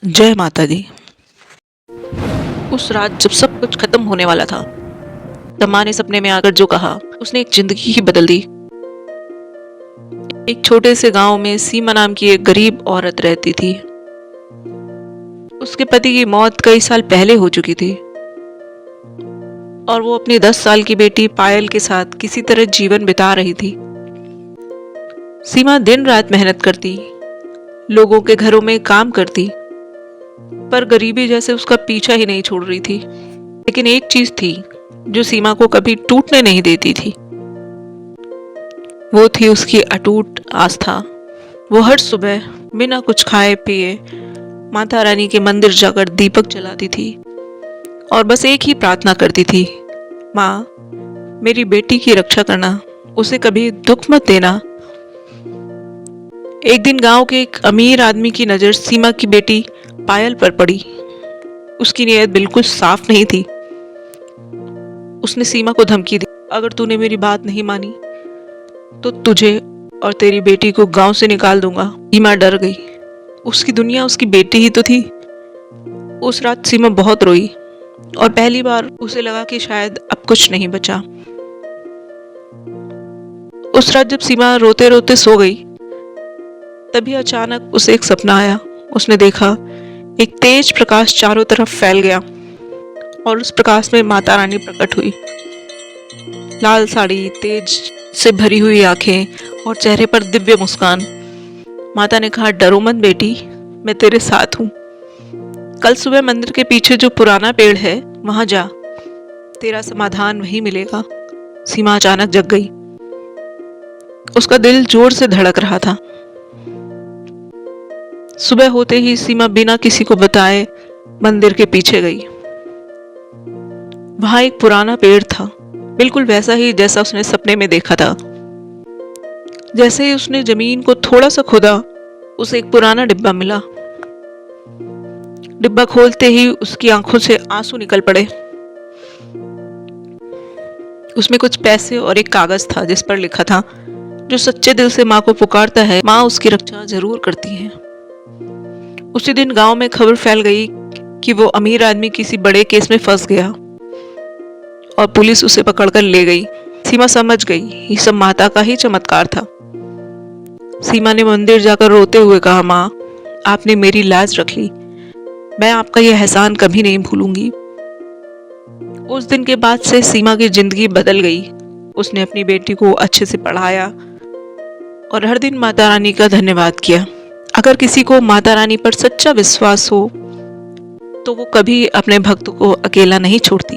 जय माता दी। उस रात जब सब कुछ खत्म होने वाला था, तब माँ ने सपने में आकर जो कहा, उसने एक जिंदगी ही बदल दी। एक छोटे से गांव में सीमा नाम की एक गरीब औरत रहती थी। उसके पति की मौत कई साल पहले हो चुकी थी और वो अपनी 10 साल की बेटी पायल के साथ किसी तरह जीवन बिता रही थी। सीमा दिन रात मेहनत करती, लोगों के घरों में काम करती, पर गरीबी जैसे उसका पीछा ही नहीं छोड़ रही थी। लेकिन एक चीज थी जो सीमा को कभी टूटने नहीं देती थी। वो थी उसकी अटूट आस्था। वो हर सुबह बिना कुछ खाए पिए माता रानी के मंदिर जाकर दीपक जलाती थी और बस एक ही प्रार्थना करती थी, माँ मेरी बेटी की रक्षा करना, उसे कभी दुख मत देना। एक दिन गांव के एक अमीर आदमी की नज़र सीमा की बेटी पायल पर पड़ी। उसकी नीयत बिल्कुल साफ नहीं थी। उसने सीमा को धमकी दी, अगर तूने मेरी बात नहीं मानी तो तुझे और तेरी बेटी को गांव से निकाल दूंगा। सीमा डर गई। उसकी दुनिया उसकी बेटी ही तो थी। उस रात सीमा बहुत रोई और पहली बार उसे लगा कि शायद अब कुछ नहीं बचा। उस रात जब सीमा रोते रोते सो गई, तभी अचानक उसे एक सपना आया। उसने देखा एक तेज प्रकाश चारों तरफ फैल गया और उस प्रकाश में माता रानी प्रकट हुई। लाल साड़ी, तेज से भरी हुई आंखें और चेहरे पर दिव्य मुस्कान। माता ने कहा, डरो मत बेटी, मैं तेरे साथ हूँ। कल सुबह मंदिर के पीछे जो पुराना पेड़ है वहां जा, तेरा समाधान वहीं मिलेगा। सीमा अचानक जग गई। उसका दिल जोर से धड़क रहा था। सुबह होते ही सीमा बिना किसी को बताए मंदिर के पीछे गई। वहां एक पुराना पेड़ था, बिल्कुल वैसा ही जैसा उसने सपने में देखा था। जैसे ही उसने जमीन को थोड़ा सा खोदा, उसे एक पुराना डिब्बा मिला। डिब्बा खोलते ही उसकी आंखों से आंसू निकल पड़े। उसमें कुछ पैसे और एक कागज था जिस पर लिखा था, जो सच्चे दिल से माँ को पुकारता है, माँ उसकी रक्षा जरूर करती है। उसी दिन गांव में खबर फैल गई कि वो अमीर आदमी किसी बड़े केस में फंस गया और पुलिस उसे पकड़कर ले गई। सीमा समझ गई ये सब माता का ही चमत्कार था। सीमा ने मंदिर जाकर रोते हुए कहा, माँ आपने मेरी लाज रख ली, मैं आपका यह एहसान कभी नहीं भूलूंगी। उस दिन के बाद से सीमा की जिंदगी बदल गई। उसने अपनी बेटी को अच्छे से पढ़ाया और हर दिन माता रानी का धन्यवाद किया। अगर किसी को माता रानी पर सच्चा विश्वास हो तो वो कभी अपने भक्त को अकेला नहीं छोड़ती।